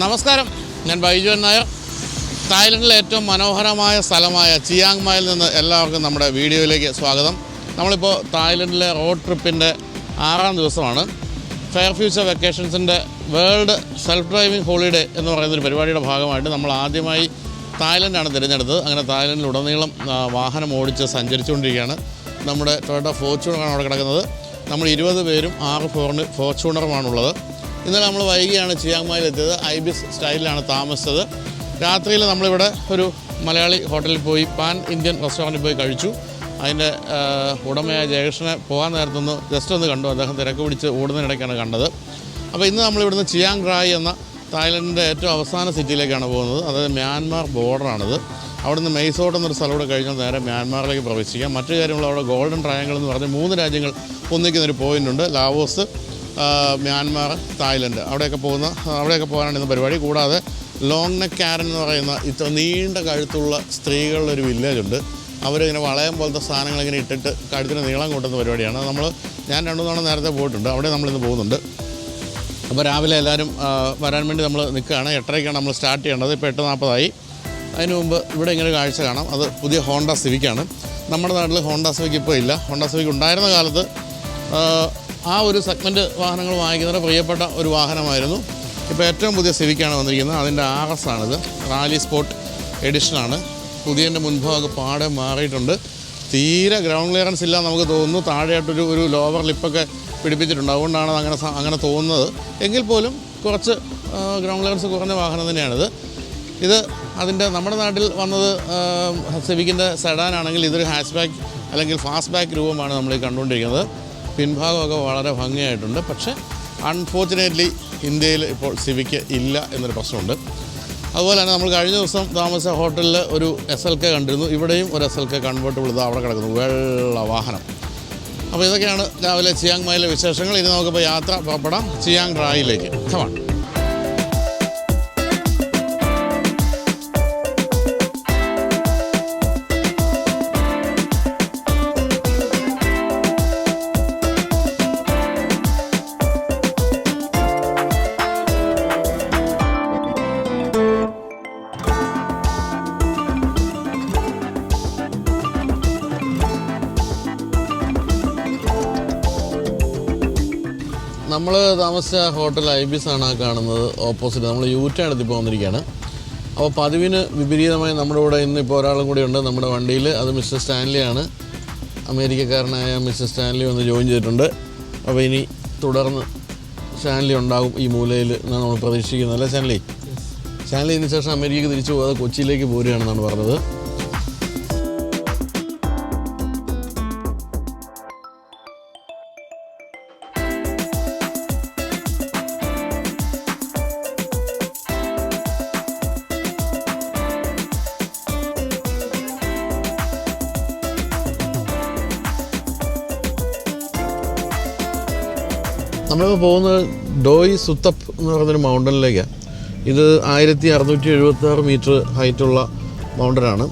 നമസ്കാരം, ഞാൻ ബൈജു നായർ. തായ്ലൻഡിലെ ഏറ്റവും മനോഹരമായ സ്ഥലമായ ചിയാങ് മായിൽ നിന്ന് എല്ലാവർക്കും നമ്മുടെ വീഡിയോയിലേക്ക് സ്വാഗതം. നമ്മളിപ്പോൾ തായ്ലൻഡിലെ റോഡ് ട്രിപ്പിൻ്റെ 6ാം ദിവസമാണ്. ഫെയർ ഫ്യൂച്ചർ വെക്കേഷൻസിൻ്റെ വേൾഡ് സെൽഫ് ഡ്രൈവിംഗ് ഹോളിഡേ എന്ന് പറയുന്നൊരു പരിപാടിയുടെ ഭാഗമായിട്ട് നമ്മൾ ആദ്യമായി തായ്ലൻഡാണ് തിരഞ്ഞെടുത്തത്. അങ്ങനെ തായ്ലൻഡിലുടനീളം വാഹനം ഓടിച്ച് സഞ്ചരിച്ചുകൊണ്ടിരിക്കുകയാണ്. നമ്മുടെ ടൊയോട്ട ഫോർച്യൂണറാണ് അവിടെ കിടക്കുന്നത്. നമ്മൾ 20 പേരും 6 ഫോർച്യൂണറുമാണുള്ളത്. ഇന്നലെ നമ്മൾ വൈകിയാണ് ചിയാങ് മായിൽ എത്തിയത്. ഐബിസ് സ്റ്റൈലിലാണ് താമസിച്ചത്. രാത്രിയിൽ നമ്മളിവിടെ ഒരു മലയാളി ഹോട്ടലിൽ പോയി പാൻ ഇന്ത്യൻ റെസ്റ്റോറൻറ്റിൽ പോയി കഴിച്ചു. അതിൻ്റെ ഉടമയായ ജയകൃഷ്ണനെ പോകാൻ നേരത്തൊന്ന് ജസ്റ്റ് ഒന്ന് കണ്ടു. അദ്ദേഹം തിരക്ക് പിടിച്ച് ഓടുന്നതിനിടയ്ക്കാണ് കണ്ടത്. അപ്പോൾ ഇന്ന് നമ്മളിവിടുന്ന് ചിയാങ് റായ് എന്ന തായ്ലൻഡിൻ്റെ ഏറ്റവും അവസാന സിറ്റിയിലേക്കാണ് പോകുന്നത്. അതായത് മ്യാൻമാർ ബോർഡറാണിത്. അവിടെ നിന്ന് മെയ്സോട്ട് എന്നൊരു സ്ഥലം കൂടെ കഴിഞ്ഞാൽ നേരെ മ്യാൻമാറിലേക്ക് പ്രവേശിക്കാം. മറ്റു കാര്യങ്ങൾ അവിടെ ഗോൾഡൻ ട്രയാങ്കിൾ എന്ന് പറഞ്ഞ് 3 രാജ്യങ്ങൾ ഒന്നിക്കുന്നൊരു പോയിൻ്റുണ്ട്. Laos, Myanmar, Thailand. അവിടെയൊക്കെ പോകാനാണ് ഇന്ന് പരിപാടി. കൂടാതെ ലോങ് നെക്ക് കാരൻ എന്ന് പറയുന്ന ഇത്ര നീണ്ട കഴുത്തുള്ള സ്ത്രീകളുടെ ഒരു വില്ലേജുണ്ട്. അവരിങ്ങനെ വളയം പോലത്തെ സാധനങ്ങൾ ഇങ്ങനെ ഇട്ടിട്ട് കഴുത്തിന് നീളം കൂട്ടുന്ന പരിപാടിയാണ്. ഞാൻ 2 തവണ നേരത്തെ പോയിട്ടുണ്ട്. അവിടെ നമ്മളിന്ന് പോകുന്നുണ്ട്. അപ്പോൾ രാവിലെ എല്ലാവരും വരാൻ വേണ്ടി നമ്മൾ നിൽക്കുകയാണ്. 8:30ക്കാണ് നമ്മൾ സ്റ്റാർട്ട് ചെയ്യേണ്ടത്. ഇപ്പോൾ 8:40 അതിന് മുമ്പ് ഇവിടെ ഇങ്ങനെ കാഴ്ച കാണാം. അത് പുതിയ ഹോണ്ട സിവിക്കാണ്. നമ്മുടെ നാട്ടിൽ ഹോണ്ട സിവിക്ക് ഇപ്പോൾ ഇല്ല. ഹോണ്ട സിവിക്ക് ഉണ്ടായിരുന്ന കാലത്ത് ആ ഒരു സെഗ്മെൻറ്റ് വാഹനങ്ങൾ വാങ്ങിക്കുന്നവരുടെ പ്രിയപ്പെട്ട ഒരു വാഹനമായിരുന്നു. ഇപ്പോൾ ഏറ്റവും പുതിയ സിവിക്കാണ് വന്നിരിക്കുന്നത്. അതിൻ്റെ RS ആണിത്. Rally sport എഡിഷനാണ്. പുതിയതിൻ്റെ മുൻഭാഗം പാടെ മാറിയിട്ടുണ്ട്. തീരെ ഗ്രൗണ്ട് ക്ലിയറൻസ് ഇല്ല നമുക്ക് തോന്നുന്നു. താഴെയായിട്ടൊരു ലോവർ ലിപ്പൊക്കെ പിടിപ്പിച്ചിട്ടുണ്ട്. അതുകൊണ്ടാണ് അങ്ങനെ തോന്നുന്നത്. എങ്കിൽ പോലും കുറച്ച് ഗ്രൗണ്ട് ക്ലിയറൻസ് കുറഞ്ഞ വാഹനം തന്നെയാണിത്. നമ്മുടെ നാട്ടിൽ വന്നത് സിവിക്കിൻ്റെ സെഡാനാണെങ്കിൽ ഇതൊരു ഹാച്ച് ബാക്ക് അല്ലെങ്കിൽ ഫാസ്റ്റ് ബാക്ക് രൂപമാണ് നമ്മൾ കണ്ടുകൊണ്ടിരിക്കുന്നത്. പിൻഭാഗമൊക്കെ വളരെ ഭംഗിയായിട്ടുണ്ട്. പക്ഷേ അൺഫോർച്ചുനേറ്റ്ലി ഇന്ത്യയിൽ ഇപ്പോൾ സിവിക്ക് ഇല്ല എന്നൊരു പ്രശ്നമുണ്ട്. അതുപോലെ തന്നെ നമ്മൾ കഴിഞ്ഞ ദിവസം താമസിച്ച ഹോട്ടലിൽ ഒരു SLK കണ്ടിരുന്നു. ഇവിടെയും ഒരു SLK കൺവേർട്ടബിൾ അവിടെ കിടക്കുന്നു, വെള്ള വാഹനം. അപ്പോൾ ഇതൊക്കെയാണ് രാവിലെ ചിയാങ് മായിലെ വിശേഷങ്ങൾ. ഇനി നമുക്കിപ്പോൾ യാത്ര പുറപ്പെടാം ചിയാങ് റായിലേക്ക്. കമാൺ. നമ്മൾ താമസിച്ച ഹോട്ടൽ ഐബിസ് ആണ് കാണുന്നത്. ഓപ്പോസിറ്റ് നമ്മൾ യൂറ്റേൺ എടുത്തിപ്പോൾ വന്നിരിക്കുകയാണ്. അപ്പോൾ പതിവിന് വിപരീതമായി നമ്മുടെ കൂടെ ഇന്നിപ്പോൾ ഒരാളും കൂടി ഉണ്ട് നമ്മുടെ വണ്ടിയിൽ. അത് മിസ്റ്റർ സ്റ്റാൻലിയാണ്. അമേരിക്കക്കാരനായ മിസ്റ്റർ സ്റ്റാൻലി വന്ന് ജോയിൻ ചെയ്തിട്ടുണ്ട്. അപ്പോൾ ഇനി തുടർന്ന് സ്റ്റാൻലി ഉണ്ടാകും ഈ മൂലയിൽ എന്നാണ് നമ്മൾ പ്രതീക്ഷിക്കുന്നത്. അല്ലേ സ്റ്റാൻലി ഇതിന് ശേഷം അമേരിക്കയ്ക്ക് തിരിച്ചു പോകാതെ കൊച്ചിയിലേക്ക് പോരുകയാണെന്നാണ് പറഞ്ഞത്. നമ്മളിപ്പോൾ പോകുന്നത് ഡോയ് സുത്തപ്പ് എന്ന് പറയുന്നൊരു മൗണ്ടനിലേക്കാണ്. ഇത് 1676 മീറ്റർ ഹൈറ്റുള്ള മൗണ്ടനാണ്.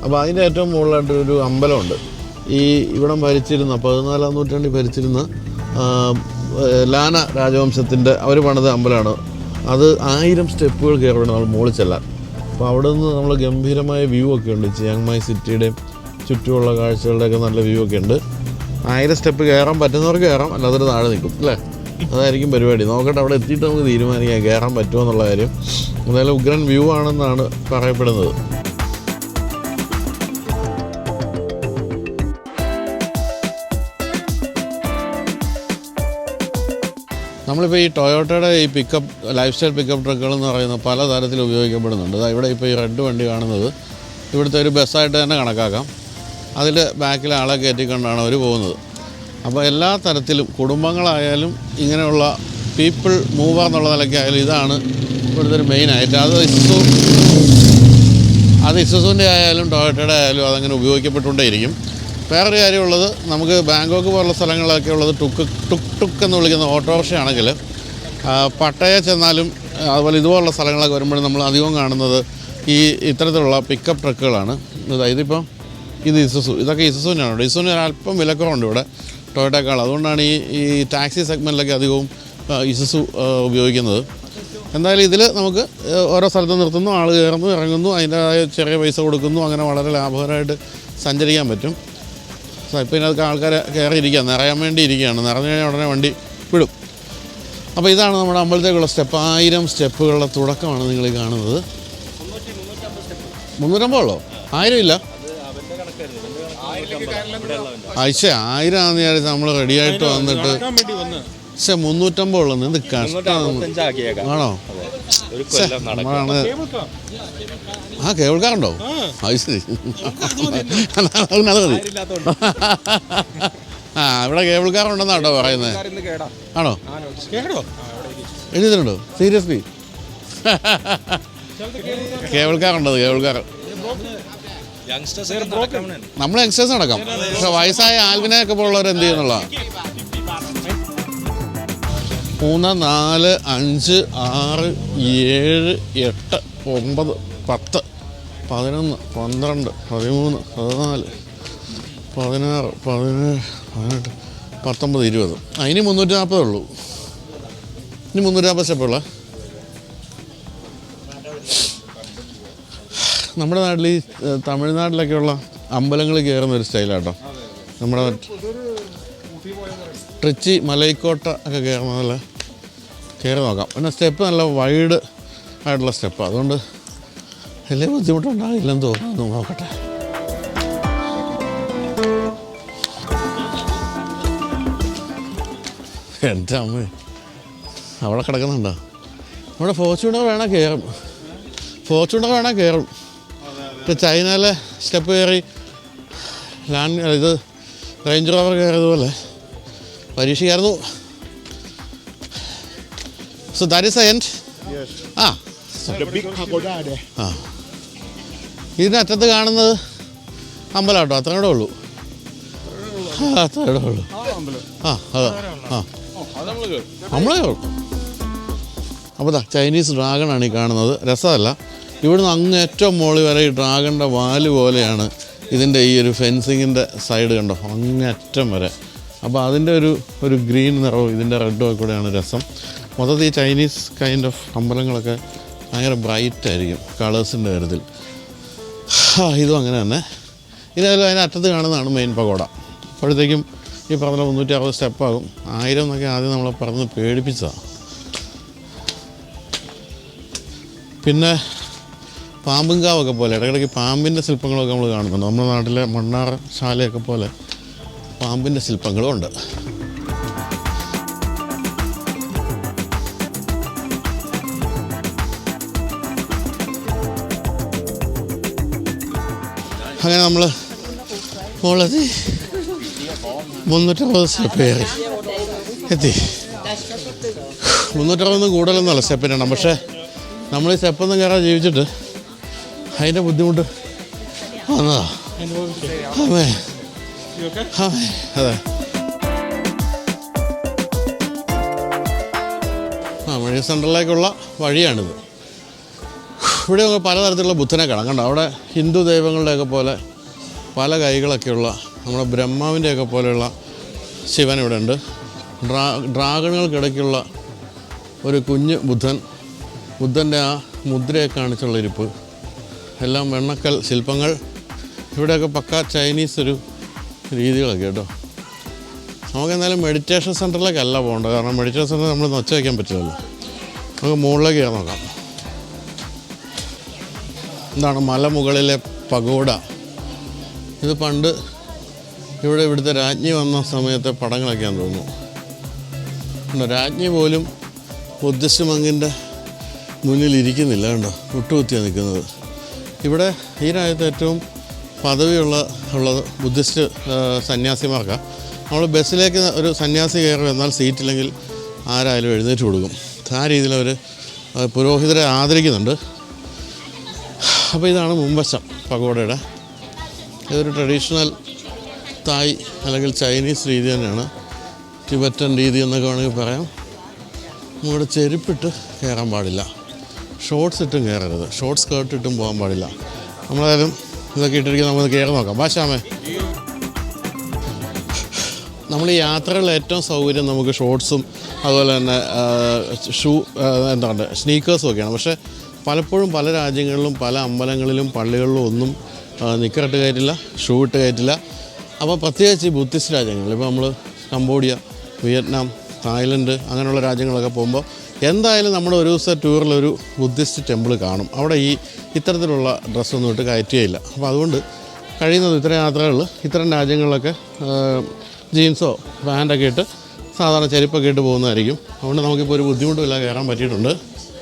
അപ്പോൾ അതിൻ്റെ ഏറ്റവും മുകളിലായിട്ടൊരു അമ്പലമുണ്ട്. ഇവിടം ഭരിച്ചിരുന്ന 14ാം നൂറ്റാണ്ടിൽ ഭരിച്ചിരുന്ന ലാന രാജവംശത്തിൻ്റെ അവർ പണിത അമ്പലമാണ്. അത് 1000 സ്റ്റെപ്പുകൾ കയറിയാണ് നമ്മൾ മുകളിൽ ചെല്ലാൻ. അപ്പോൾ അവിടെ നിന്ന് നമ്മൾ ഗംഭീരമായ വ്യൂ ഒക്കെ ഉണ്ട്. ചിയാങ് മായ് സിറ്റിയുടെയും ചുറ്റുമുള്ള കാഴ്ചകളുടെയൊക്കെ നല്ല വ്യൂ ഒക്കെ ഉണ്ട്. 1000 സ്റ്റെപ്പ് കയറാൻ പറ്റുന്നവർക്ക് കയറാം, അല്ലാതെ താഴെ നിൽക്കും അല്ലേ. അതായിരിക്കും പരിപാടി. നോക്കട്ടെ, അവിടെ എത്തിയിട്ട് നമുക്ക് തീരുമാനിക്കാം കയറാൻ പറ്റുമോ എന്നുള്ള കാര്യം. എന്തായാലും ഉഗ്രൻ വ്യൂ ആണെന്നാണ് പറയപ്പെടുന്നത്. നമ്മളിപ്പോൾ ഈ ടൊയോട്ടയുടെ ഈ ലൈഫ് സ്റ്റൈൽ പിക്കപ്പ് ട്രക്കുകൾ എന്ന് പറയുന്ന പല തരത്തിൽ ഉപയോഗിക്കപ്പെടുന്നുണ്ട്. ഇവിടെ ഇപ്പോൾ ഈ റെഡ് വണ്ടി കാണുന്നത് ഇവിടുത്തെ ഒരു ബസ്സായിട്ട് തന്നെ കണക്കാക്കാം. അതിൽ ബാക്കിൽ ആളെ കയറ്റിക്കൊണ്ടാണ് അവർ പോകുന്നത്. അപ്പോൾ എല്ലാ തരത്തിലും കുടുംബങ്ങളായാലും ഇങ്ങനെയുള്ള പീപ്പിൾ മൂവർ എന്നുള്ള നിലയ്ക്കായാലും ഇതാണ് ഇവിടുത്തെ ഒരു മെയിനായിട്ട്. അത് ഇസുസുവിൻ്റെ ആയാലും ടൊയോട്ടയുടെ ആയാലും അതങ്ങനെ ഉപയോഗിക്കപ്പെട്ടുകൊണ്ടേയിരിക്കും. വേറൊരു കാര്യമുള്ളത്, നമുക്ക് ബാങ്കോക്ക് പോലുള്ള സ്ഥലങ്ങളിലൊക്കെ ഉള്ളത് ടുക്ക് എന്ന് വിളിക്കുന്ന ഓട്ടോറിക്ഷയാണെങ്കിൽ പട്ടയ ചെന്നാലും അതുപോലെ ഇതുപോലുള്ള സ്ഥലങ്ങളൊക്കെ വരുമ്പോഴും നമ്മൾ അധികം കാണുന്നത് ഇത്തരത്തിലുള്ള പിക്കപ്പ് ട്രക്കുകളാണ്. ഇത് ഇതൊക്കെ ഇസുസുവിനാണ്. ഇസുവിന് ഒരല്പം വിലക്കുറവുണ്ട് ഇവിടെ ടൊയോട്ടയേക്കാൾ. അതുകൊണ്ടാണ് ഈ ടാക്സി സെഗ്മെൻറ്റിലൊക്കെ അധികവും ഇസുസു ഉപയോഗിക്കുന്നത്. എന്തായാലും ഇതിൽ നമുക്ക് ഓരോ സ്ഥലത്ത് നിർത്തുന്നു, ആൾ കയറുന്നു ഇറങ്ങുന്നു, അതിൻ്റെതായ ചെറിയ പൈസ കൊടുക്കുന്നു, അങ്ങനെ വളരെ ലാഭകരമായിട്ട് സഞ്ചരിക്കാൻ പറ്റും. ഇപ്പോൾ ഇതിനകത്ത് ആൾക്കാർ കയറിയിരിക്കുക, നിറയാൻ വേണ്ടി ഇരിക്കുകയാണ്. നിറഞ്ഞു കഴിഞ്ഞാൽ ഉടനെ വണ്ടി വിടും. അപ്പോൾ ഇതാണ് നമ്മുടെ അമ്പലത്തേക്കുള്ള സ്റ്റെപ്പ്. 1000 സ്റ്റെപ്പുകളുടെ തുടക്കമാണ് നിങ്ങൾ കാണുന്നത്. 350 ഉള്ളോ? 1000 ഇല്ല. ആഴ്ച 1000 ആണെന്ന് വിചാരിച്ചാൽ നമ്മൾ റെഡിയായിട്ട് വന്നിട്ട് 350 ഉള്ളത്. എന്ത് കഷ്ടമാണ്. ആണോ? നമ്മളാണ്. കേബിൾ കാറുണ്ടോ? അത് ശരി. അത് മതി. ഇവിടെ കേബിൾ കാറുണ്ടെന്നാട്ടോ പറയുന്നത്. ആണോ? എഴുതിയിട്ടുണ്ടോ? സീരിയസ്ലി? കേബിൾ കാറുണ്ടത്. കേബിൾ കാർ നമ്മൾ യങ്സ്റ്റേഴ്സ് നടക്കാം. പക്ഷെ വയസ്സായ ആൽവിനെയൊക്കെ പോലുള്ളവർ എന്ത് ചെയ്യുന്നുള്ള 3, 4, 5, 6, 7, 8, 9, 10, 11, 12, 13, 14, 16, 17, 18, 19, 20. ഇനി 340 ഉള്ളൂ. ഇനി 340 സ്റ്റെപ്പുള്ള. നമ്മുടെ നാട്ടിൽ ഈ തമിഴ്നാട്ടിലൊക്കെയുള്ള അമ്പലങ്ങളിൽ കയറുന്ന ഒരു സ്റ്റൈലാട്ടോ. നമ്മുടെ ട്രിച്ചി മലൈക്കോട്ട ഒക്കെ കയറുന്നതല്ല കയറി നോക്കാം. പിന്നെ സ്റ്റെപ്പ് നല്ല വൈഡ് ആയിട്ടുള്ള സ്റ്റെപ്പാണ്. അതുകൊണ്ട് വലിയ ബുദ്ധിമുട്ടുണ്ടാകില്ലെന്ന് തോന്നുന്നു. നോക്കട്ടെ. എൻ്റെ അമ്മ അവിടെ കിടക്കുന്നുണ്ടോ? നമ്മുടെ ഫോർച്യൂണർ വേണേൽ കയറും. ഇപ്പോൾ ചൈനയിലെ സ്റ്റെപ്പ് കയറി ഇത് റേഞ്ച് റോവർ കയറിയതുപോലെ പരീക്ഷയായിരുന്നു. So that is the end? Yes. The big pagoda there. ഇതിനറ്റത്ത് കാണുന്നത് അമ്പലം കേട്ടോ. അത്രയും കൂടെ ഉള്ളൂ. അത്രയും ഉള്ളൂ. അതാ നമ്മൾ കയറും. അപ്പോൾ ചൈനീസ് ഡ്രാഗണാണ് ഈ കാണുന്നത്. രസമല്ല, ഇവിടുന്ന് അങ്ങ് ഏറ്റവും മുകളിൽ വരെ ഈ ഡ്രാഗണിൻ്റെ വാല് പോലെയാണ് ഇതിൻ്റെ ഈ ഒരു ഫെൻസിങ്ങിൻ്റെ സൈഡ് കണ്ടോ, അങ്ങേറ്റം വരെ. അപ്പോൾ അതിൻ്റെ ഒരു ഗ്രീൻ നിറവും ഇതിൻ്റെ റെഡും ഒക്കെ കൂടെയാണ് രസം. മൊത്തത്തിൽ ഈ ചൈനീസ് കൈൻഡ് ഓഫ് അമ്പലങ്ങളൊക്കെ ഭയങ്കര ബ്രൈറ്റ് ആയിരിക്കും കളേഴ്സിൻ്റെ കാര്യത്തിൽ. ഇതും അങ്ങനെ തന്നെ. ഇതായാലും അതിനറ്റത്ത് കാണുന്നതാണ് മെയിൻ പഗോഡ. അപ്പോഴത്തേക്കും ഈ പറഞ്ഞ 360 സ്റ്റെപ്പാകും. 1000 എന്നൊക്കെ ആദ്യം നമ്മളെ പറഞ്ഞ് പേടിപ്പിച്ചതാണ്. പിന്നെ പാമ്പുംകാവൊക്കെ പോലെ ഇടയ്ക്കിടയ്ക്ക് പാമ്പിൻ്റെ ശില്പങ്ങളൊക്കെ നമ്മൾ കാണുന്നുണ്ട്. നമ്മുടെ നാട്ടിലെ മണ്ണാറ ശാലയൊക്കെ പോലെ പാമ്പിൻ്റെ ശില്പങ്ങളും ഉണ്ട്. അങ്ങനെ നമ്മൾ മുകളിലെത്തി 360 സ്റ്റെപ്പ് കയറി എത്തി. 360 കൂടുതലൊന്നുമല്ല സ്റ്റെപ്പിനെണ്ണം. പക്ഷേ നമ്മൾ ഈ സ്റ്റെപ്പൊന്നും കയറാൻ ജീവിച്ചിട്ട് അതിൻ്റെ ബുദ്ധിമുട്ട് വന്നതാ. അതെ. മഴ സെൻറ്ററിലേക്കുള്ള വഴിയാണിത്. ഇവിടെ പലതരത്തിലുള്ള ബുദ്ധനെ കാണാം. കണ്ടോ, അവിടെ ഹിന്ദു ദൈവങ്ങളുടെയൊക്കെ പോലെ പല കൈകളൊക്കെയുള്ള നമ്മുടെ ബ്രഹ്മാവിൻ്റെയൊക്കെ പോലെയുള്ള ശിവൻ ഇവിടെ ഉണ്ട്. ഡ്രാഗണുകൾക്കിടയ്ക്കുള്ള ഒരു കുഞ്ഞ് ബുദ്ധൻ്റെ ആ മുദ്രയെ കാണിച്ചുള്ള ഇരിപ്പ്, എല്ലാം വെണ്ണക്കൽ ശില്പങ്ങൾ. ഇവിടെയൊക്കെ പക്ക ചൈനീസ് ഒരു രീതികളൊക്കെ കേട്ടോ. നമുക്ക് എന്തായാലും മെഡിറ്റേഷൻ സെൻറ്ററിലേക്കല്ല പോകേണ്ടത്. കാരണം മെഡിറ്റേഷൻ സെൻറ്റർ നമ്മൾ ഒച്ച വയ്ക്കാൻ പറ്റില്ലല്ലോ. നമുക്ക് മുകളിലേക്ക് കയറി നോക്കാം. എന്താണ് മലമുകളിലെ പഗോഡ. ഇത് പണ്ട് ഇവിടുത്തെ രാജ്ഞി വന്ന സമയത്തെ പടങ്ങളൊക്കെയാണെന്ന് തോന്നുന്നു. രാജ്ഞി പോലും ബുദ്ധിസ്റ്റ് മങ്കിൻ്റെ മുന്നിൽ ഇരിക്കുന്നില്ല. കണ്ടോ, മുട്ടുകുത്തിയാണ് നിൽക്കുന്നത്. ഇവിടെ ഈ രാജ്യത്ത് ഏറ്റവും പദവിയുള്ളത് ബുദ്ധിസ്റ്റ് സന്യാസിമാർക്കാണ്. നമ്മൾ ബസ്സിലേക്ക് ഒരു സന്യാസി കയറി വന്നാൽ സീറ്റില്ലെങ്കിൽ ആരായാലും എഴുന്നേറ്റ് കൊടുക്കും. ആ രീതിയിൽ അവർ പുരോഹിതരെ ആദരിക്കുന്നുണ്ട്. അപ്പോൾ ഇതാണ് മുൻവശം പഗോഡയുടെ. ഇതൊരു ട്രഡീഷണൽ തായ് അല്ലെങ്കിൽ ചൈനീസ് രീതി തന്നെയാണ്. ടിബറ്റൻ രീതി എന്നൊക്കെ വേണമെങ്കിൽ പറയാം. നമ്മുടെ ചെരുപ്പിട്ട് കയറാൻ പാടില്ല, ഷോർട്ട്സ് ഇട്ടും കയറരുത്, ഷോർട്ട് സ്കേർട്ട് ഇട്ടും പോകാൻ പാടില്ല. നമ്മളായാലും ഇതൊക്കെ ഇട്ടിരിക്കും. നമുക്ക് കയറി നോക്കാം. ഭാഷാമേ, നമ്മൾ ഈ യാത്രകളിൽ ഏറ്റവും സൗകര്യം നമുക്ക് ഷോർട്സും അതുപോലെ തന്നെ എന്താണ് സ്നീക്കേഴ്സും ഒക്കെയാണ്. പക്ഷേ പലപ്പോഴും പല രാജ്യങ്ങളിലും പല അമ്പലങ്ങളിലും പള്ളികളിലും ഒന്നും നിക്കറിട്ട് കയറ്റില്ല, ഷൂ ഇട്ട് കയറ്റില്ല. അപ്പോൾ പ്രത്യേകിച്ച് ഈ ബുദ്ധിസ്റ്റ് രാജ്യങ്ങളിൽ ഇപ്പോൾ നമ്മൾ കംബോഡിയ, വിയറ്റ്നാം, തായ്ലൻഡ് അങ്ങനെയുള്ള രാജ്യങ്ങളൊക്കെ പോകുമ്പോൾ എന്തായാലും നമ്മുടെ ഒരു ദിവസത്തെ ടൂറിലൊരു ബുദ്ധിസ്റ്റ് ടെമ്പിൾ കാണും. അവിടെ ഇത്തരത്തിലുള്ള ഡ്രസ്സൊന്നും ഇട്ട് കയറ്റുകയില്ല. അപ്പോൾ അതുകൊണ്ട് കഴിയുന്നത് ഇത്തരം യാത്രകളിൽ ഇത്തരം രാജ്യങ്ങളിലൊക്കെ ജീൻസോ പാൻറ്റൊക്കെ ഇട്ട് സാധാരണ ചെരുപ്പൊക്കെ ഇട്ട് പോകുന്നതായിരിക്കും. അതുകൊണ്ട് നമുക്കിപ്പോൾ ഒരു ബുദ്ധിമുട്ടുമില്ല, കയറാൻ പറ്റിയിട്ടുണ്ട്.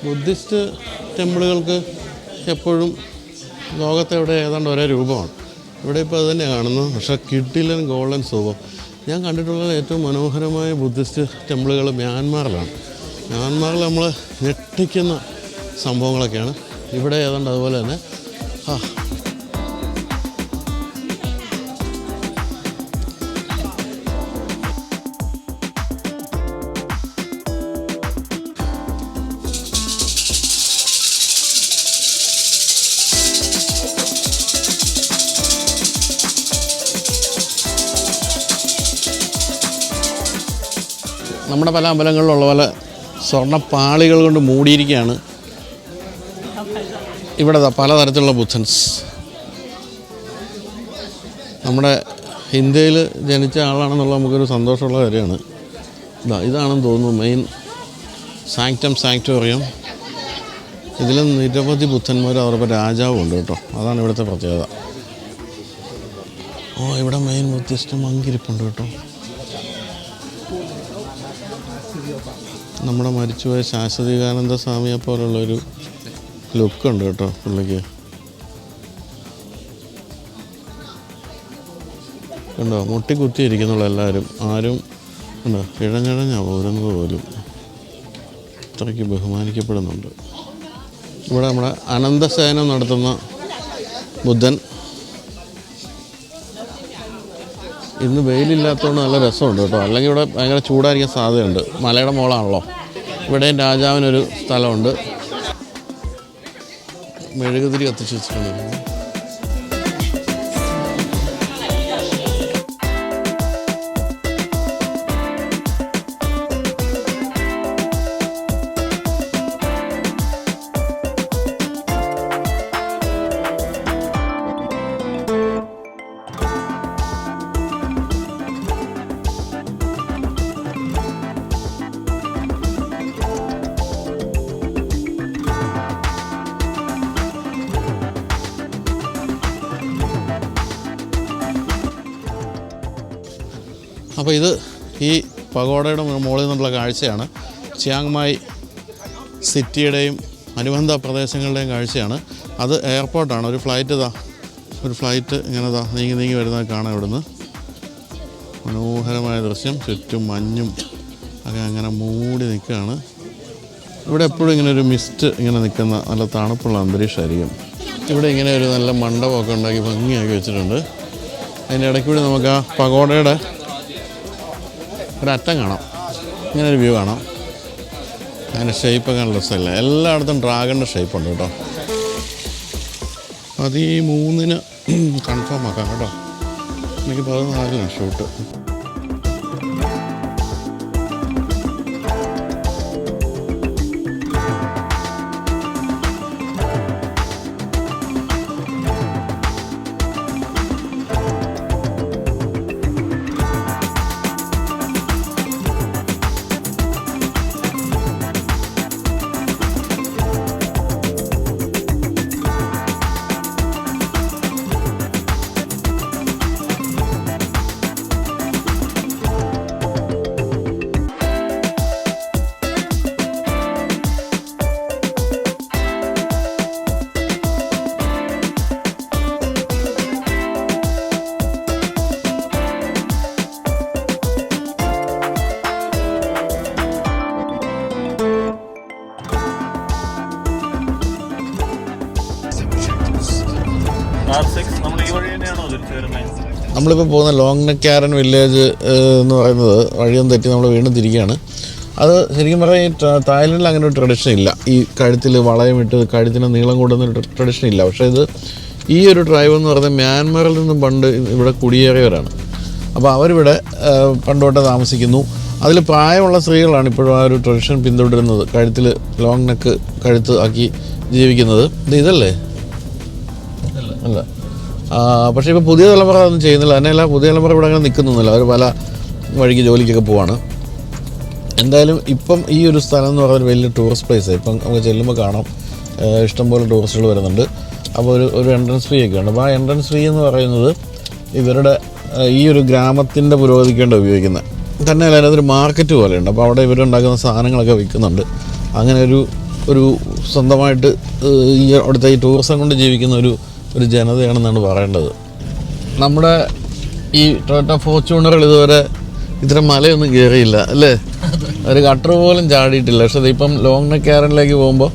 ബുദ്ധിസ്റ്റ് ടെമ്പിളുകൾക്ക് എപ്പോഴും ലോകത്തെവിടെ ഏതാണ്ട് ഒരേ രൂപമാണ്. ഇവിടെ ഇപ്പോൾ അത് തന്നെയാണ് കാണുന്നത്. പക്ഷേ കിഡിലൻ ഗോൾഡൻ സ്തൂപം. ഞാൻ കണ്ടിട്ടുള്ള ഏറ്റവും മനോഹരമായ ബുദ്ധിസ്റ്റ് ടെമ്പിളുകൾ മ്യാൻമാറിലാണ്. മ്യാൻമാറിൽ നമ്മൾ ഞെട്ടിക്കുന്ന സംഭവങ്ങളൊക്കെയാണ്. ഇവിടെ ഏതാണ്ട് അതുപോലെ തന്നെ നമ്മുടെ പല അമ്പലങ്ങളിലുള്ള പോലെ സ്വർണ്ണപ്പാളികൾ കൊണ്ട് മൂടിയിരിക്കുകയാണ്. ഇവിടെ പലതരത്തിലുള്ള ബുദ്ധൻസ്. നമ്മുടെ ഇന്ത്യയിൽ ജനിച്ച ആളാണെന്നുള്ള നമുക്കൊരു സന്തോഷമുള്ള കാര്യമാണ്. ഇതാണെന്ന് തോന്നുന്നു മെയിൻ സാങ്ക്ടോറിയം. ഇതിൽ നിരവധി ബുദ്ധന്മാരും അവരുടെ രാജാവും ഉണ്ട് കേട്ടോ. അതാണ് ഇവിടുത്തെ പ്രത്യേകത. ഇവിടെ മെയിൻ ബുദ്ധിസ്റ്റ് മങ്കിരിപ്പുണ്ട് കേട്ടോ. നമ്മുടെ മരിച്ചുപോയ ശാശ്വതികാനന്ദ സ്വാമിയെ പോലുള്ളൊരു ലുക്കുണ്ട് കേട്ടോ പുള്ളിക്ക്. കണ്ടോ, മുട്ടിക്കുത്തിയിരിക്കുന്നുള്ള എല്ലാവരും. ആരും കണ്ടോ ഇഴഞ്ഞിഴഞ്ഞാണ് പോരുന്നത് പോലും. അത്രയ്ക്ക് ബഹുമാനിക്കപ്പെടുന്നുണ്ട്. ഇവിടെ നമ്മുടെ അനന്തശയനം നടത്തുന്ന ബുദ്ധൻ. ഇന്ന് വെയിലില്ലാത്തതുകൊണ്ട് നല്ല രസമുണ്ട് കേട്ടോ. അല്ലെങ്കിൽ ഇവിടെ ഭയങ്കര ചൂടായിരിക്കാൻ സാധ്യതയുണ്ട്. മലയുടെ മുകളാണല്ലോ. ഇവിടെയും രാജാവിനൊരു സ്ഥലമുണ്ട്. മെഴുകുതിരി കത്തിച്ച് വെച്ചിട്ടുണ്ട്. അപ്പോൾ ഇത് ഈ പഗോഡയുടെ മുകളിൽ നിന്നുള്ള കാഴ്ചയാണ്. ചിയാങ് മായ് സിറ്റിയുടെയും അനുബന്ധ പ്രദേശങ്ങളുടെയും കാഴ്ചയാണ്. അത് എയർപോർട്ടാണ്. ഒരു ഫ്ലൈറ്റ് ഇങ്ങനെ നീങ്ങി വരുന്നത് കാണാം. ഇവിടുന്ന് മനോഹരമായ ദൃശ്യം. ചുറ്റും മഞ്ഞും ഒക്കെ അങ്ങനെ മൂടി നിൽക്കുകയാണ്. ഇവിടെ എപ്പോഴും ഇങ്ങനെ ഒരു മിസ്റ്റ് ഇങ്ങനെ നിൽക്കുന്ന നല്ല തണുപ്പുള്ള അന്തരീക്ഷമായിരിക്കും. ഇവിടെ ഇങ്ങനെ ഒരു നല്ല മണ്ഡപമൊക്കെ ഉണ്ടാക്കി ഭംഗിയാക്കി വെച്ചിട്ടുണ്ട്. അതിൻ്റെ ഇടയ്ക്കൂടി നമുക്ക് ആ പഗോഡയുടെ ഒരറ്റം കാണാം. ഇങ്ങനെ ഒരു വ്യൂ കാണാം. അതിൻ്റെ ഷേപ്പൊക്കെ നല്ല രസമല്ല. എല്ലായിടത്തും ഡ്രാഗണിൻ്റെ ഷേപ്പുണ്ട് കേട്ടോ. 13 കൺഫേം ആക്കാം കേട്ടോ. എനിക്ക് 14 ഷൂട്ട്. നമ്മളിപ്പോൾ പോകുന്ന ലോങ് നെക്കാരൻ വില്ലേജ് എന്ന് പറയുന്നത് വഴിയൊന്നും തെറ്റി നമ്മൾ വീണ്ടും തിരിക്കുകയാണ്. അത് ശരിക്കും പറഞ്ഞാൽ ഈ തായ്ലൻഡിൽ അങ്ങനെ ഒരു ട്രഡിഷൻ ഇല്ല. ഈ കഴുത്തിൽ വളയമിട്ട് കഴുത്തിന് നീളം കൂടുന്നൊരു ട്രഡിഷൻ ഇല്ല. പക്ഷേ ഇത് ഈ ഒരു ട്രൈബ് എന്ന് പറയുന്നത് മ്യാൻമറിൽ നിന്നും പണ്ട് ഇവിടെ കുടിയേറിയവരാണ്. അപ്പോൾ അവരിവിടെ പണ്ടോട്ടെ താമസിക്കുന്നു. അതിൽ പ്രായമുള്ള സ്ത്രീകളാണ് ഇപ്പോഴും ആ ഒരു ട്രഡീഷൻ പിന്തുടരുന്നത്, കഴുത്തിൽ ലോങ് നെക്ക് കഴുത്ത് ആക്കി ജീവിക്കുന്നത്. ഇതല്ലേ അല്ല, പക്ഷേ ഇപ്പോൾ പുതിയ തലമുറ അതൊന്നും ചെയ്യുന്നില്ല. തന്നെയല്ല, പുതിയ തലമുറ ഇവിടെ അങ്ങനെ നിൽക്കുന്നൊന്നുമില്ല. അവർ പല വഴിക്ക് ജോലിക്കൊക്കെ പോവാണ്. എന്തായാലും ഇപ്പം ഈ ഒരു സ്ഥലം എന്ന് പറയുന്നത് വലിയ ടൂറിസ്റ്റ് പ്ലേസാണ്. ഇപ്പം നമുക്ക് ചെല്ലുമ്പോൾ കാണാം ഇഷ്ടംപോലെ ടൂറിസ്റ്റുകൾ വരുന്നുണ്ട്. അപ്പോൾ ഒരു എൻട്രൻസ് ഫീ ഒക്കെ ഉണ്ട്. അപ്പോൾ ആ എൻട്രൻസ് ഫീ എന്ന് പറയുന്നത് ഇവരുടെ ഈ ഒരു ഗ്രാമത്തിൻ്റെ പുരോഗതിക്ക് വേണ്ടി ഉപയോഗിക്കുന്നത്. തന്നെയല്ല, അതിനകത്തൊരു മാർക്കറ്റ് പോലെയുണ്ട്. അപ്പോൾ അവിടെ ഇവരുണ്ടാക്കുന്ന സാധനങ്ങളൊക്കെ വിൽക്കുന്നുണ്ട്. അങ്ങനെ ഒരു സ്വന്തമായിട്ട് ഈ അവിടുത്തെ ഈ ടൂറിസം കൊണ്ട് ജീവിക്കുന്ന ഒരു ജനതയാണെന്നാണ് പറയേണ്ടത്. നമ്മുടെ ഈ ടൊയോട്ട ഫോർച്യൂണറുകൾ ഇതുവരെ ഇത്തരം മലയൊന്നും കയറിയില്ല അല്ലേ? ഒരു ഗട്ടർ പോലും ചാടിയിട്ടില്ല. പക്ഷേ ഇപ്പം ലോങ് നെക്ക് കാരനിലേക്ക് പോകുമ്പോൾ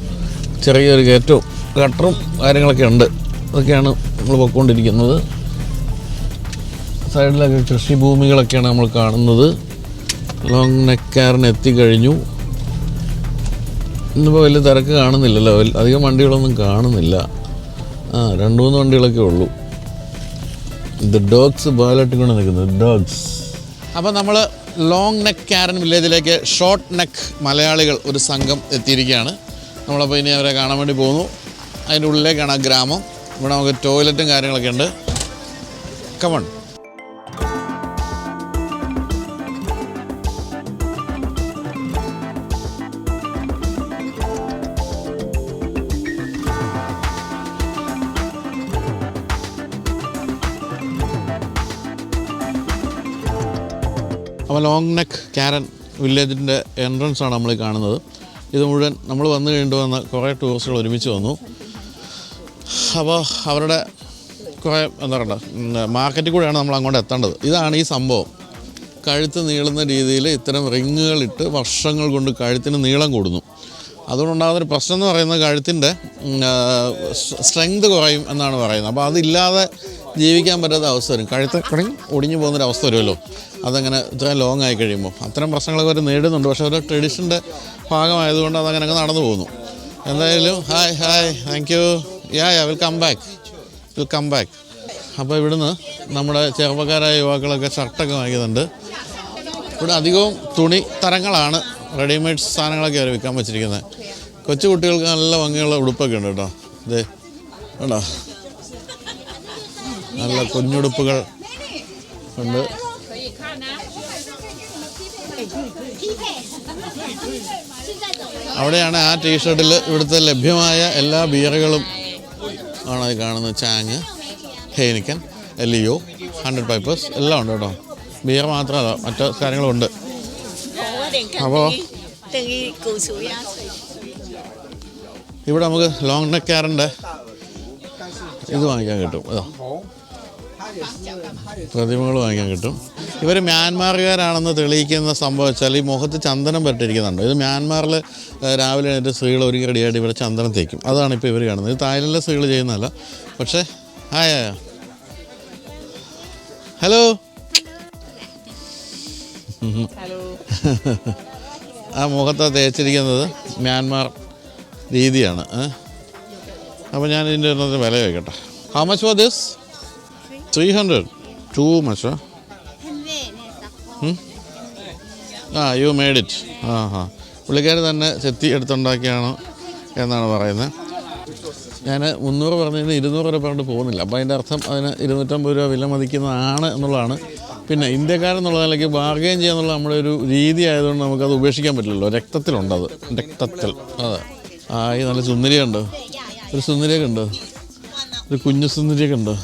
ചെറിയൊരു കയറ്റവും ഗട്ടറും കാര്യങ്ങളൊക്കെ ഉണ്ട്. അതൊക്കെയാണ് നമ്മൾ പോയിക്കൊണ്ടിരിക്കുന്നത്. സൈഡിലൊക്കെ കൃഷിഭൂമികളൊക്കെയാണ് നമ്മൾ കാണുന്നത്. ലോങ് നെക്ക് കാരൻ എത്തിക്കഴിഞ്ഞു. ഇന്നിപ്പോൾ വലിയ തിരക്ക് കാണുന്നില്ലല്ലോ, അധികം വണ്ടികളൊന്നും കാണുന്നില്ല. 2-3 വണ്ടികളൊക്കെ ഉള്ളൂ. ഇത് ഡോഗ്സ് ബോയിലിട്ടുകൊണ്ട് നിൽക്കുന്നത് ഡോഗ്സ്. അപ്പോൾ നമ്മൾ ലോങ് നെക്ക് കാരൻ വില്ലേജിലേക്ക് ഷോർട്ട് നെക്ക് മലയാളികൾ ഒരു സംഘം എത്തിയിരിക്കുകയാണ്. നമ്മളപ്പോൾ ഇനി അവരെ കാണാൻ വേണ്ടി പോകുന്നു. അതിൻ്റെ ഉള്ളിലേക്കാണ് ആ ഗ്രാമം. ഇവിടെ നമുക്ക് ടോയ്ലറ്റും കാര്യങ്ങളൊക്കെ ഉണ്ട്. കമൺ. അപ്പോൾ ലോങ് നെക്ക് കാരൻ വില്ലേജിൻ്റെ എൻട്രൻസാണ് നമ്മൾ കാണുന്നത്. ഇത് മുഴുവൻ നമ്മൾ വന്നു വന്ന കുറേ ടൂറിസ്റ്റുകൾ ഒരുമിച്ച് വന്നു. അപ്പോൾ അവരുടെ കുറേ എന്താ പറയുക മാർക്കറ്റിൽ കൂടെയാണ് നമ്മൾ അങ്ങോട്ട് എത്തേണ്ടത്. ഇതാണ് ഈ സംഭവം. കഴുത്ത് നീളുന്ന രീതിയിൽ ഇത്തരം റിങ്ങുകളിട്ട് വർഷങ്ങൾ കൊണ്ട് കഴുത്തിന് നീളം കൂടുന്നു. അതുകൊണ്ടുണ്ടാകുന്നൊരു പ്രശ്നം എന്ന് പറയുന്നത് കഴുത്തിൻ്റെ സ്ട്രെങ്ത് കുറയും എന്നാണ് പറയുന്നത്. അപ്പോൾ അതില്ലാതെ ജീവിക്കാൻ പറ്റാത്ത അവസ്ഥ വരും. കഴുത്ത് ഒടിഞ്ഞു പോകുന്നൊരവസ്ഥ വരുമല്ലോ, അതങ്ങനെ ഇത്രയും ലോങ് ആയി കഴിയുമ്പോൾ. അത്തരം പ്രശ്നങ്ങളൊക്കെ അവർ നേടുന്നുണ്ട്. പക്ഷേ ഒരു ട്രഡീഷൻ്റെ ഭാഗമായതുകൊണ്ട് അതങ്ങനെ നടന്നു പോകുന്നു. എന്തായാലും hi thank you. Will come back. അപ്പോൾ ഇവിടുന്ന് നമ്മുടെ ചെറുപ്പക്കാരായ യുവാക്കളൊക്കെ ഷർട്ടൊക്കെ വാങ്ങിക്കുന്നുണ്ട്. ഇവിടെ അധികവും തുണി തരങ്ങളാണ്, റെഡിമെയ്ഡ് സാധനങ്ങളൊക്കെ അവർ വിൽക്കാൻ വെച്ചിരിക്കുന്നത്. കൊച്ചു കുട്ടികൾക്ക് നല്ല ഭംഗിയുള്ള ഉടുപ്പൊക്കെ ഉണ്ട് കേട്ടോ. ഇതേ കേട്ടോ, നല്ല കുഞ്ഞുടുപ്പുകൾ ഉണ്ട്. അവിടെയാണ് ആ ടീഷർട്ടിൽ ഇവിടുത്തെ ലഭ്യമായ എല്ലാ ബിയറുകളും ആണ് അത് കാണുന്നത്. ചാങ്, ഹെയ്നിക്കൻ, എലിയോ, 100 പൈപ്പേഴ്സ് എല്ലാം ഉണ്ട് കേട്ടോ. ബിയർ മാത്രമല്ല മറ്റു കാര്യങ്ങളുണ്ട്. അപ്പോൾ ഇവിടെ നമുക്ക് ലോങ് നെക്ക് കാരൻ്റെ ഇത് വാങ്ങിക്കാൻ കിട്ടും. പ്രതിമകൾ വാങ്ങിക്കാൻ കിട്ടും. ഇവർ മ്യാൻമാറുകാരാണെന്ന് തെളിയിക്കുന്ന സംഭവം വെച്ചാൽ ഈ മുഖത്ത് ചന്ദനം പരട്ടിയിരിക്കുന്നുണ്ട്. ഇത് മ്യാൻമാറിൽ രാവിലെ എഴുന്നേറ്റ് സ്ത്രീകൾ ഒരു കടിയായിട്ട് ഇവിടെ ചന്ദനം തേക്കും. അതാണ് ഇപ്പോൾ ഇവർ കാണുന്നത്. ഇത് തായ്ലൻഡിലെ സ്ത്രീകൾ ചെയ്യുന്നതല്ല. പക്ഷേ ഹലോ ആ മുഖത്ത് തേച്ചിരിക്കുന്നത് മ്യാൻമാർ രീതിയാണ്. അപ്പോൾ ഞാൻ ഇതിൻ്റെ ഒന്നത് വില ചോദിക്കട്ടെ. How much for this? 300. Too much. You made it. പുള്ളിക്കാർ തന്നെ ചെത്തി എടുത്തുണ്ടാക്കിയാണ് എന്നാണ് പറയുന്നത്. ഞാൻ 300 പറഞ്ഞതിന് 200 രൂപ പറഞ്ഞിട്ട് പോകുന്നില്ല. അപ്പോൾ അതിൻ്റെ അർത്ഥം അതിന് 250 രൂപ വില മതിക്കുന്നതാണ് എന്നുള്ളതാണ്. പിന്നെ ഇന്ത്യക്കാരെന്നുള്ള നിലയ്ക്ക് ബാർഗെയിൻ ചെയ്യാന്നുള്ള നമ്മുടെ ഒരു രീതി ആയതുകൊണ്ട് നമുക്കത് ഉപേക്ഷിക്കാൻ പറ്റില്ലല്ലോ. രക്തത്തിലുണ്ടത്, രക്തത്തിൽ. അതെ. ഈ നല്ല സുന്ദരിയുണ്ടോ? ഒരു സുന്ദരിയൊക്കെ ഉണ്ടോ? ഒരു കുഞ്ഞു സുന്ദരിയൊക്കെ ഉണ്ടോ?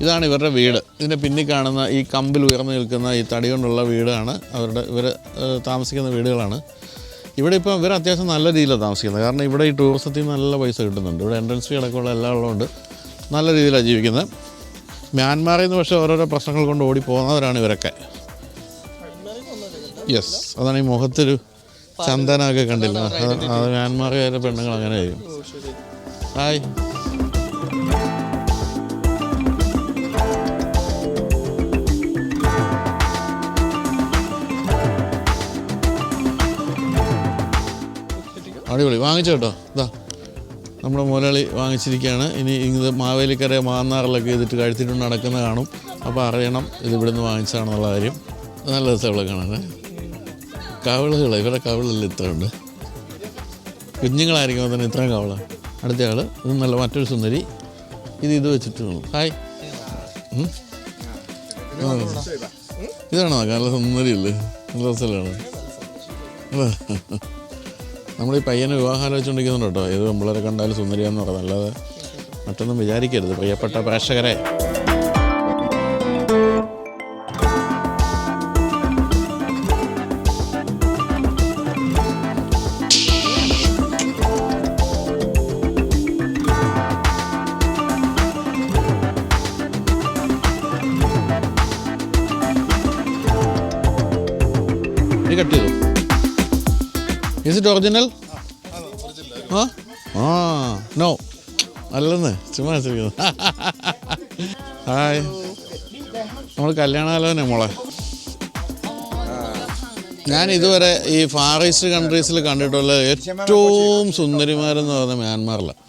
ഇതാണ് ഇവരുടെ വീട്. ഇതിൻ്റെ പിന്നിൽ കാണുന്ന ഈ കമ്പിൽ ഉയർന്നു നിൽക്കുന്ന ഈ തടി കൊണ്ടുള്ള വീടാണ് ഇവർ താമസിക്കുന്ന വീടുകളാണ്. ഇവിടെ ഇപ്പോൾ ഇവർ അത്യാവശ്യം നല്ല രീതിയിലാണ് താമസിക്കുന്നത്. കാരണം ഇവിടെ ഈ ടൂറിസത്തിൽ നിന്ന് നല്ല പൈസ കിട്ടുന്നുണ്ട്. ഇവിടെ എൻട്രൻസ് ഫീ അടക്കമുള്ള എല്ലാം ഉള്ളതുകൊണ്ട് നല്ല രീതിയിലാണ് ജീവിക്കുന്നത്. മ്യാൻമാറിൽ നിന്ന് പക്ഷേ ഓരോരോ പ്രശ്നങ്ങൾ കൊണ്ട് ഓടി പോകുന്നവരാണ് ഇവരൊക്കെ. യെസ്, അതാണ് ഈ മുഖത്തൊരു ചന്ദനമൊക്കെ കണ്ടില്ല. അത് മ്യാൻമാറുകാരുടെ പെണ്ണുങ്ങൾ അങ്ങനെ ചെയ്യും. ഹായ്. അടിപൊളി, വാങ്ങിച്ചു കേട്ടോ. ഇതാ നമ്മുടെ മുതലാളി വാങ്ങിച്ചിരിക്കുകയാണ്. ഇനി ഇത് മാവേലിക്കര മാന്നാറിലൊക്കെ ഇതിട്ട് കഴിച്ചിട്ടുണ്ട് നടക്കുന്ന കാണും. അപ്പോൾ അറിയണം ഇത് ഇവിടെ നിന്ന് വാങ്ങിച്ചതാണെന്നുള്ള കാര്യം. നല്ല രസമുള്ള കാണാൻ. കവിളുകൾ ഇവരുടെ കവിളെല്ലാം ഇത്ര ഉണ്ട്. കുഞ്ഞുങ്ങളായിരിക്കുമ്പോൾ തന്നെ ഇത്രയും കവിളാണ്. അടുത്തയാൾ ഇത് നല്ല മറ്റൊരു സുന്ദരി. ഇത് വെച്ചിട്ട് വേണം. ഹായ്, ഇതാണോ നല്ല സുന്ദരിയല്ലേ? നല്ല രസമാണ്. നമ്മളീ പയ്യനെ വിവാഹാലോചിച്ചുകൊണ്ടിരിക്കുന്നുണ്ട് കേട്ടോ. ഏത് പിള്ളേരെ കണ്ടാലും സുന്ദരിയാന്ന് പറഞ്ഞത്, അല്ലാതെ മറ്റൊന്നും വിചാരിക്കരുത് പ്രിയപ്പെട്ട പ്രേക്ഷകരെ. കട്ട് ചെയ്തു. Is it original? നോ അല്ലെന്ന് ചുമ്മാ വെച്ചിരിക്കുന്നു. ഹായ്, നമ്മൾ കല്യാണാലോചന മോളെ. ഞാൻ ഇതുവരെ ഈ ഫാർ ഈസ്റ്റ് കൺട്രീസിൽ കണ്ടിട്ടുള്ള ഏറ്റവും സുന്ദരിമാരെന്ന് പറയുന്നത് മ്യാൻമാറിലാണ്.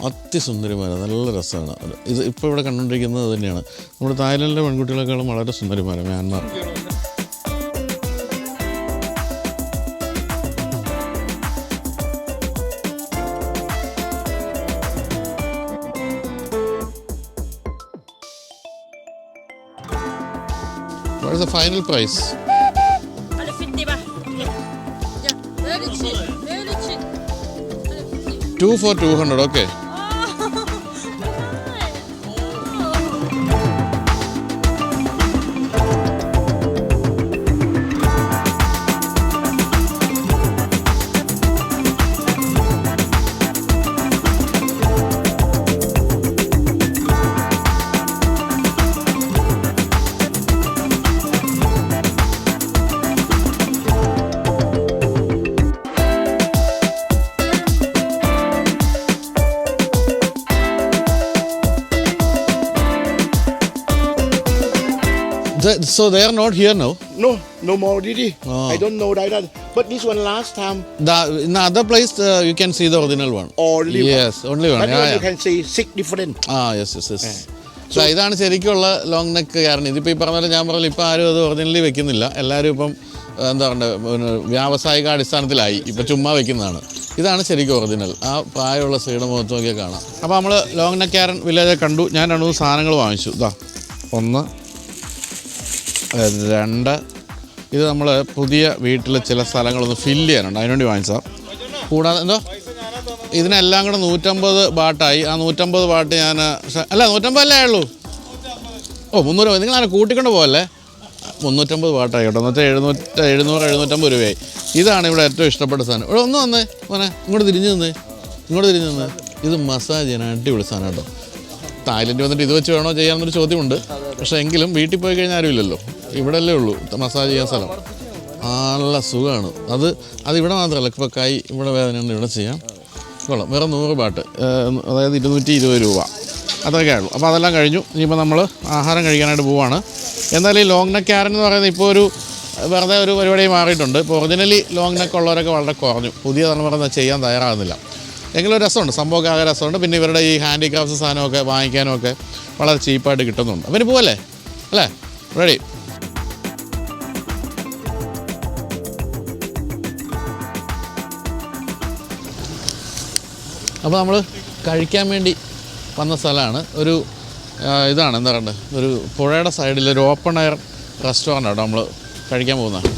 അതിസുന്ദരിമാരാണ്, നല്ല രസമാണ്. ഇത് ഇപ്പോൾ ഇവിടെ കണ്ടുകൊണ്ടിരിക്കുന്നത് തന്നെയാണ്. നമ്മുടെ തായ്ലൻഡിലെ പെൺകുട്ടികളെക്കാളും വളരെ സുന്ദരിമാരാണ് Myanmar. What is the final price? 150 baht. Yeah, very cheap, very cheap. 2 for 200, okay. So they are not here now? No more already. Oh. I don't know that. But this one last time. In the other place you can see the original one. Only yes, one. Only one. But Yeah, you can see 6 different. Yes. So ഇതാണ് ശരിക്കുള്ള long neck. കാരണം ഇതിപ്പോൾ ഈ പറഞ്ഞ ഞാൻ പറഞ്ഞില്ല, ഇപ്പോൾ ആരും അത് ഒറിജിനലി വെക്കുന്നില്ല. എല്ലാവരും ഇപ്പം എന്താ പറയുക, വ്യാവസായിക അടിസ്ഥാനത്തിലായി ഇപ്പം ചുമ്മാ വെക്കുന്നതാണ്. ഇതാണ് ശരിക്കും ഒറിജിനൽ. ആ പ്രായമുള്ള സ്ത്രീയുടെ മുഖത്ത് നോക്കിയാൽ കാണാം. അപ്പോൾ നമ്മൾ ലോങ് നെക്ക് കാരൻ വില്ലേജ് കണ്ടു. ഞാൻ 2 സാധനങ്ങൾ വാങ്ങിച്ചു. ഇതാ 1, 2. ഇത് നമ്മൾ പുതിയ വീട്ടിൽ ചില സ്ഥലങ്ങളൊന്ന് ഫില്ല് ചെയ്യാനുണ്ട്, അതിനുവേണ്ടി വാങ്ങിച്ചതാണ്. കൂടാതെ എന്തോ ഇതിനെല്ലാം കൂടെ 150 ബാട്ടായി. ആ 150 ബാട്ട് ഞാൻ അല്ല 150 അല്ലേ ഉള്ളൂ. 300. നിങ്ങളങ്ങനെ കൂട്ടിക്കൊണ്ട് പോകല്ലേ. 350 ബാട്ടായി കേട്ടോ. എന്നുവെച്ചാൽ 750 രൂപയായി. ഇതാണ് ഇവിടെ ഏറ്റവും ഇഷ്ടപ്പെട്ട സാധനം. ഇവിടെ ഒന്ന് വന്നേ മോനെ, ഇങ്ങോട്ട് തിരിഞ്ഞ് നിന്നേ. ഇത് മസാജ് ചെയ്യാൻ അടിപൊളി സാധനം കേട്ടോ. തായ്ലൻഡ് വന്നിട്ട് ഇത് വെച്ച് വേണോ ചെയ്യാമെന്നൊരു ചോദ്യമുണ്ട്. പക്ഷേ എങ്കിലും വീട്ടിൽ പോയി കഴിഞ്ഞാൽ ആരുമില്ലല്ലോ, ഇവിടെ അല്ലേ ഉള്ളൂ മസാജ് ചെയ്യാൻ സ്ഥലം. നല്ല സുഖമാണ്. അത് ഇവിടെ മാത്രമല്ല, ഇപ്പോൾ കൈ ഇവിടെ വേദനയുണ്ട്, ഇവിടെ ചെയ്യാം. കൊള്ളാം. വേറെ 100 ബാട്ട്, അതായത് 220 രൂപ അതൊക്കെ ഉള്ളൂ. അപ്പോൾ അതെല്ലാം കഴിഞ്ഞു. ഇനിയിപ്പോൾ നമ്മൾ ആഹാരം കഴിക്കാനായിട്ട് പോവാണ്. എന്നാലും ഈ ലോങ് നെക്ക് കാരൻ എന്ന് പറയുന്നത് ഇപ്പോൾ വെറുതെ ഒരു പരിപാടി മാറിയിട്ടുണ്ട്. ഇപ്പോൾ ഒറിജിനലി ലോങ് നെക്ക് ഉള്ളവരൊക്കെ വളരെ കുറഞ്ഞു. പുതിയ തലമുറ ചെയ്യാൻ തയ്യാറാകുന്നില്ല. എങ്കിലും രസമുണ്ട്, സംഭവമൊക്കെ ആകെ രസമുണ്ട്. പിന്നെ ഇവരുടെ ഈ ഹാൻഡിക്രാഫ്റ്റ്സ് സാധനമൊക്കെ വാങ്ങിക്കാനും ഒക്കെ വളരെ ചീപ്പായിട്ട് കിട്ടുന്നുണ്ട്. അപ്പം ഇനി പോവല്ലേ അല്ലേ? റെഡി. അപ്പോൾ നമ്മൾ കഴിക്കാൻ വേണ്ടി വന്ന സ്ഥലമാണ്. ഇതാണ് എന്താ പറയണ്ടത്, ഒരു പുഴയുടെ സൈഡിൽ ഒരു ഓപ്പൺ എയർ റെസ്റ്റോറൻ്റ് ആട്ടോ നമ്മൾ കഴിക്കാൻ പോകുന്നത്.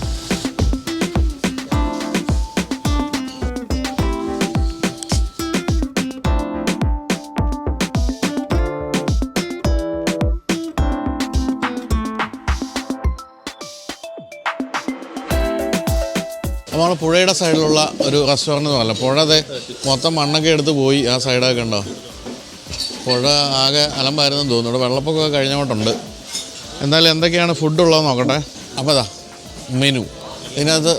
അപ്പോൾ നമ്മൾ പുഴയുടെ സൈഡിലുള്ള ഒരു റെസ്റ്റോറൻറ്റ് എന്നല്ല, പുഴ മൊത്തം മണ്ണൊക്കെ എടുത്ത് പോയി. ആ സൈഡൊക്കെ ഉണ്ടോ, പുഴ ആകെ അലമ്പായിരുന്നെന്ന് തോന്നുന്നു. ഇവിടെ വെള്ളപ്പൊക്കമൊക്കെ കഴിഞ്ഞോട്ടുണ്ട്. എന്തായാലും എന്തൊക്കെയാണ് ഫുഡുള്ളതെന്ന് നോക്കട്ടെ. അപ്പോൾ അതാ മെനു. ഇതിനകത്ത്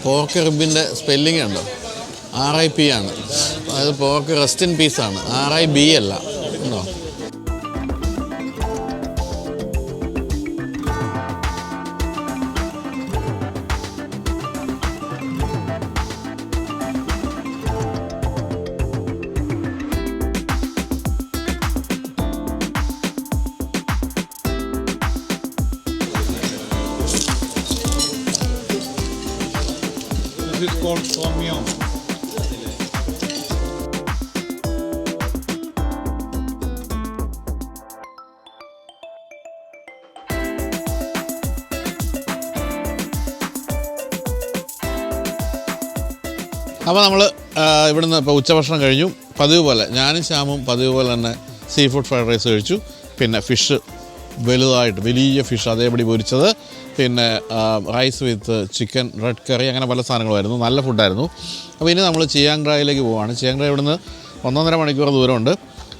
പോർക്ക് റിബിൻ്റെ സ്പെല്ലിംഗ് ഉണ്ടോ, RIP ആണ്. അതായത് പോർക്ക് റെസ്റ്റ് ഇൻ പീസാണ്, RIB അല്ല. ഉണ്ടോ? is called Tom Yum. അപ്പോൾ നമ്മൾ ഇവിടുന്ന് ഇപ്പോൾ ഉച്ചഭക്ഷണം കഴിഞ്ഞു. പതിവ് പോലെ ഞാനും ശ്യാമും പതിവ് പോലെ തന്നെ സീ ഫുഡ് ഫ്രൈഡ് റൈസ് കഴിച്ചു. പിന്നെ ഫിഷ് വലുതായിട്ട് വലിയ ഫിഷ് അതേപടി പൊരിച്ചത്, പിന്നെ റൈസ് വിത്ത് ചിക്കൻ, റെഡ് കറി, അങ്ങനെ പല സാധനങ്ങളുമായിരുന്നു. നല്ല ഫുഡായിരുന്നു. അപ്പോൾ ഇനി നമ്മൾ ചിയാങ് റായിലേക്ക് പോവുകയാണ്. ചിയാങ് റായ് ഇവിടുന്ന് 1.5 മണിക്കൂർ ദൂരമുണ്ട്.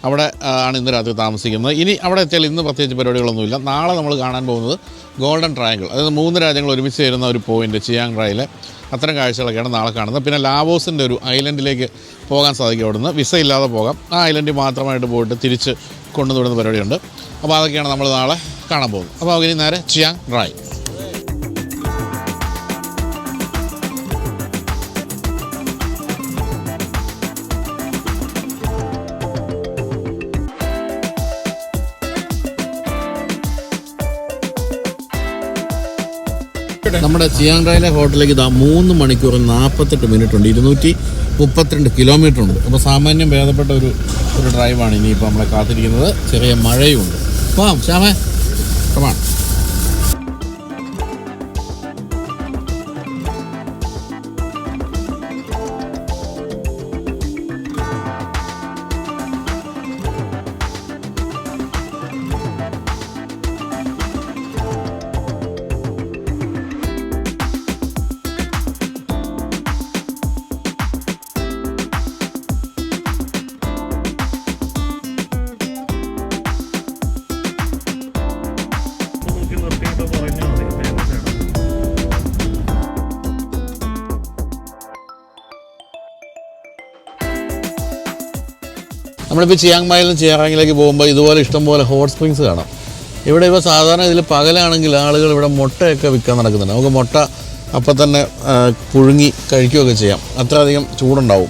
അവിടെ ആണ് ഇന്ന് രാത്രി താമസിക്കുന്നത്. ഇനി അവിടെ എത്തിയാൽ ഇന്ന് പ്രത്യേകിച്ച് പരിപാടികളൊന്നുമില്ല. നാളെ നമ്മൾ കാണാൻ പോകുന്നത് ഗോൾഡൻ ട്രയാങ്കിൾ, അതായത് 3 രാജ്യങ്ങൾ ഒരുമിച്ച് ചേരുന്ന ഒരു പോയിൻ്റ് ചിയാങ് റായിലെ. അത്തരം കാഴ്ചകളൊക്കെയാണ് നാളെ കാണുന്നത്. പിന്നെ ലാവോസിൻ്റെ ഒരു ഐലൻഡിലേക്ക് പോകാൻ സാധിക്കും. അവിടുന്ന് വിസ ഇല്ലാതെ പോകാം. ആ ഐലൻഡിൽ മാത്രമായിട്ട് പോയിട്ട് തിരിച്ച് കൊണ്ടുവിടുന്ന പരിപാടിയുണ്ട്. അപ്പോൾ അതൊക്കെയാണ് നമ്മൾ നാളെ കാണാൻ പോകുന്നത്. അപ്പോൾ ഇനി നേരെ ചിയാങ് റായ്. നമ്മുടെ ചിയാങ് റായിലെ ഹോട്ടലിലേക്ക് 3 മണിക്കൂർ 48 മിനിറ്റ് ഉണ്ട്. 232 കിലോമീറ്റർ ഉണ്ട്. അപ്പോൾ സാമാന്യം ഭേദപ്പെട്ട ഒരു ഡ്രൈവാണ് ഇനിയിപ്പോൾ നമ്മളെ കാത്തിരിക്കുന്നത്. ചെറിയ മഴയുമുണ്ട്. പോവാം ശ്യാമേ, കമാൺ. നമ്മളിപ്പോൾ ചിയാങ് മായിലും ചിയാറാങ്ങിലേക്ക് പോകുമ്പോൾ ഇതുപോലെ ഇഷ്ടംപോലെ ഹോട്ട് സ്പ്രിങ്സ് കാണാം. ഇവിടെ ഇപ്പോൾ സാധാരണ ഇതിൽ പകലാണെങ്കിൽ ആളുകൾ ഇവിടെ മുട്ടയൊക്കെ വിൽക്കാൻ നടക്കുന്നുണ്ട്. നമുക്ക് മുട്ട അപ്പം തന്നെ പുഴുങ്ങി കഴിക്കുകയൊക്കെ ചെയ്യാം. അത്രയധികം ചൂടുണ്ടാവും.